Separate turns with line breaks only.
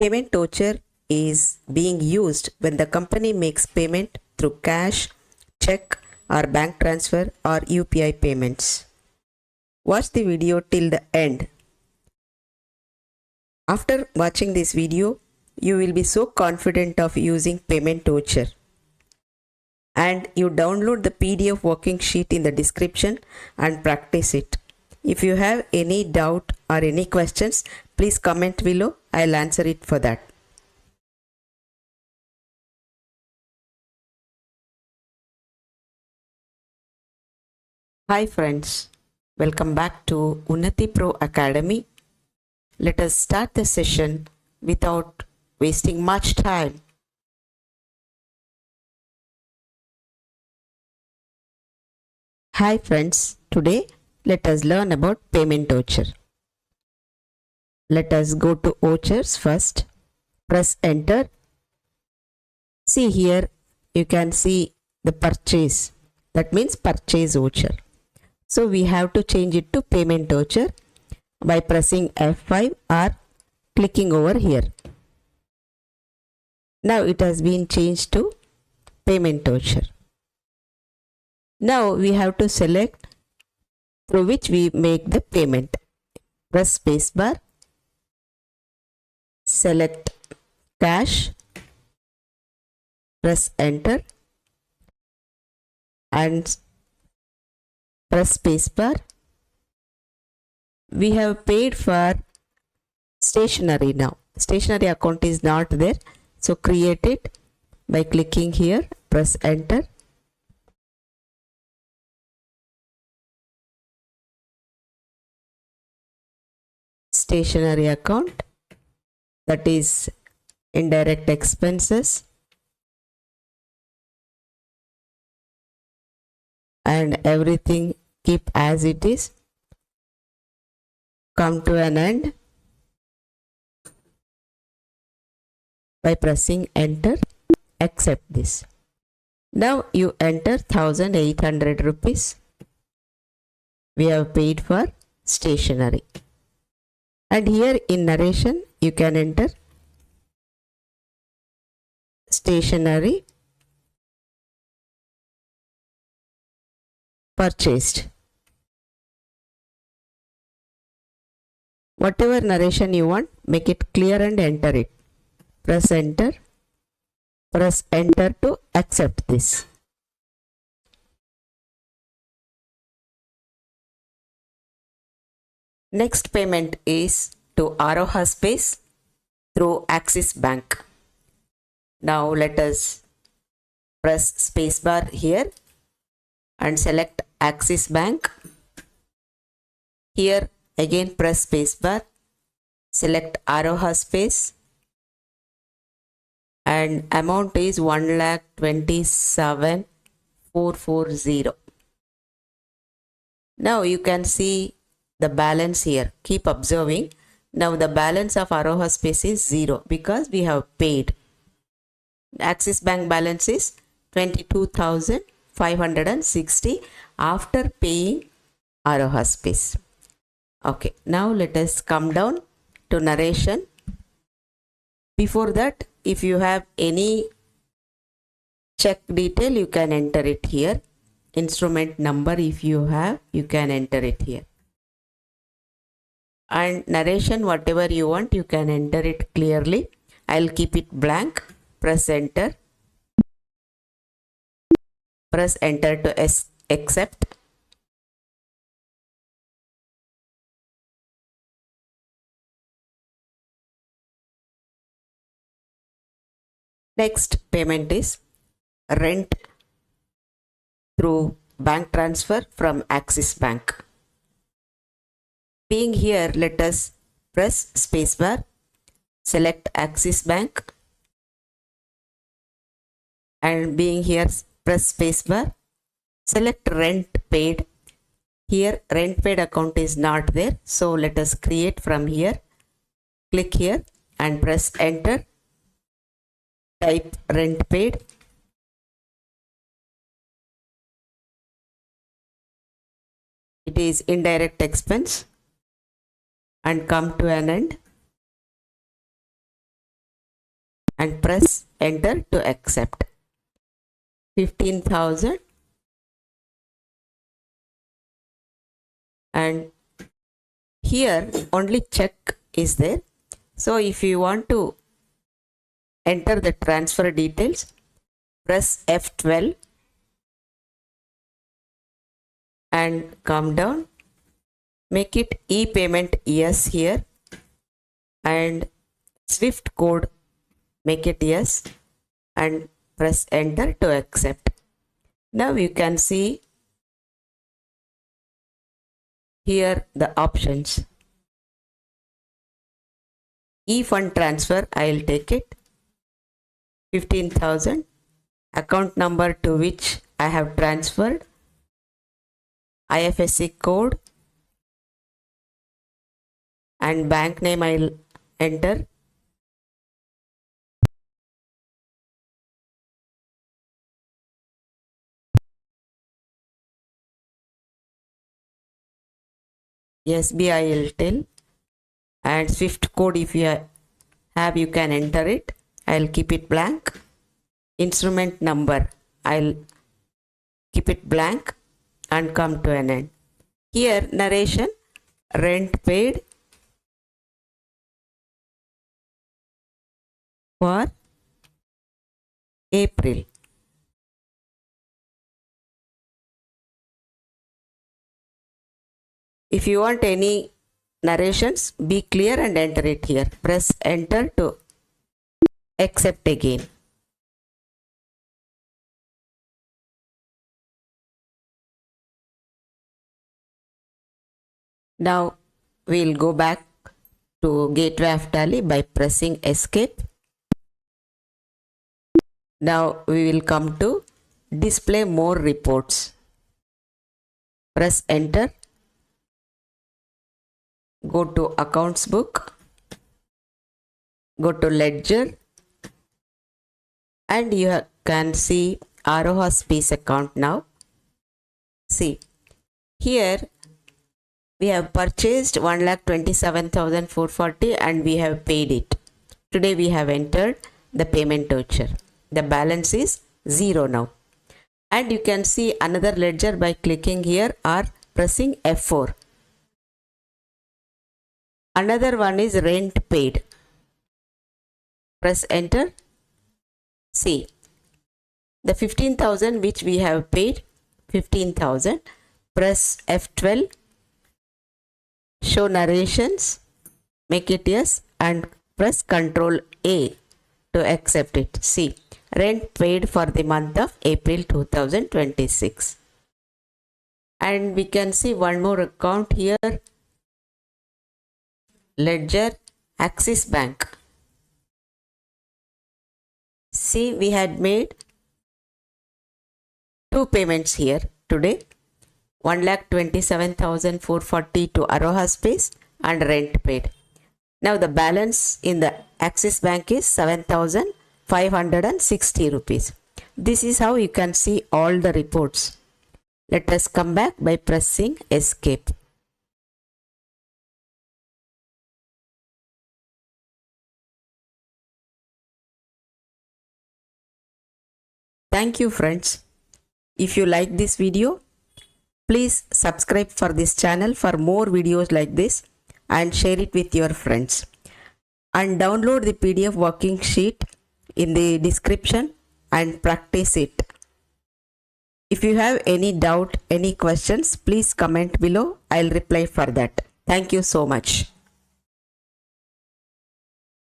Payment voucher is being used when the company makes payment through cash, check, or bank transfer or UPI payments. Watch the video till the end. After watching this video, you will be so confident of using payment voucher. And you download the PDF working sheet in the description and practice it. If you have any doubt or any questions, please comment below. I'll answer it for that. Hi friends, welcome back to Unnati Pro Academy. Let us start the session without wasting much time. Hi friends, today let us learn about payment voucher. Let us go to vouchers first. Press enter. See here, you can see the purchase. That means purchase voucher. So we have to change it to payment voucher by pressing F5 or clicking over here. Now it has been changed to payment voucher. Now we have to select through which we make the payment. Press spacebar. Select cash. Press enter. And press spacebar. We have paid for stationery now. Stationery account is not there. So create it by clicking here. Press enter. Stationery account, that is indirect expenses, and everything keep as it is. Come to an end by pressing enter. Accept this. Now you enter 1800 rupees. We have paid for stationery. And here in narration you can enter stationery purchased. Whatever narration you want, make it clear and enter it. Press enter. Press enter to accept this. Next payment is to Aroha Space through Axis Bank. Now let us press spacebar here and select Axis Bank. Here again press spacebar, select Aroha Space, and amount is 1,27,440. Now you can see the balance here. Keep observing. Now the balance of Aroha Space is 0 because we have paid. Axis Bank balance is 22,560 after paying Aroha Space. Okay, now let us come down to narration. Before that, if you have any check detail, you can enter it here. Instrument number, if you have, you can enter it here. And narration, whatever you want, you can enter it clearly. I'll keep it blank. Press enter. Press enter to accept. Next payment is rent through bank transfer from Axis Bank. Being here, let us press spacebar, select Axis Bank, and being here, press spacebar, select rent paid. Here rent paid account is not there, so let us create from here. Click here and press enter. Type rent paid. It is indirect expense. And come to an end. and press enter to accept. 15,000 and here only check is there. So if you want to enter the transfer details, press F12 and come down, make it e-payment yes here, and Swift code make it yes and press enter to accept. Now you can see here the options. E-fund transfer, I will take it, 15,000, account number to which I have transferred, IFSC code and bank name I will enter. SBI will tell, and Swift code if you have you can enter it. I'll keep it blank. Instrument number I'll keep it blank and come to an end. Here narration, rent paid for April. If you want any narrations, be clear and enter it here. Press enter to accept again. Now we will go back to Gateway of Tally by pressing escape. Now we will come to display more reports. Press enter. Go to accounts book, go to ledger, and you can see Aroha Space account now. See, here we have purchased 1,27,440 and we have paid it. Today we have entered the payment voucher. The balance is 0 now. And you can see another ledger by clicking here or pressing F4. Another one is rent paid. Press enter. See, the 15,000 which we have paid, 15,000. Press F12. Show narrations. Make it yes and press Ctrl A to accept it. See, rent paid for the month of April 2026. And we can see one more account here. Ledger Axis Bank. See, we had made 2 payments here today. 1,27,440 to Aroha Space and rent paid. Now the balance in the Axis Bank is 7,560 rupees. This is how you can see all the reports. Let us come back by pressing escape. Thank you friends. If you like this video, please subscribe for this channel for more videos like this and share it with your friends. And download the PDF working sheet in the description and practice it. If you have any doubt, any questions, please comment below. I'll reply for that. Thank you so much.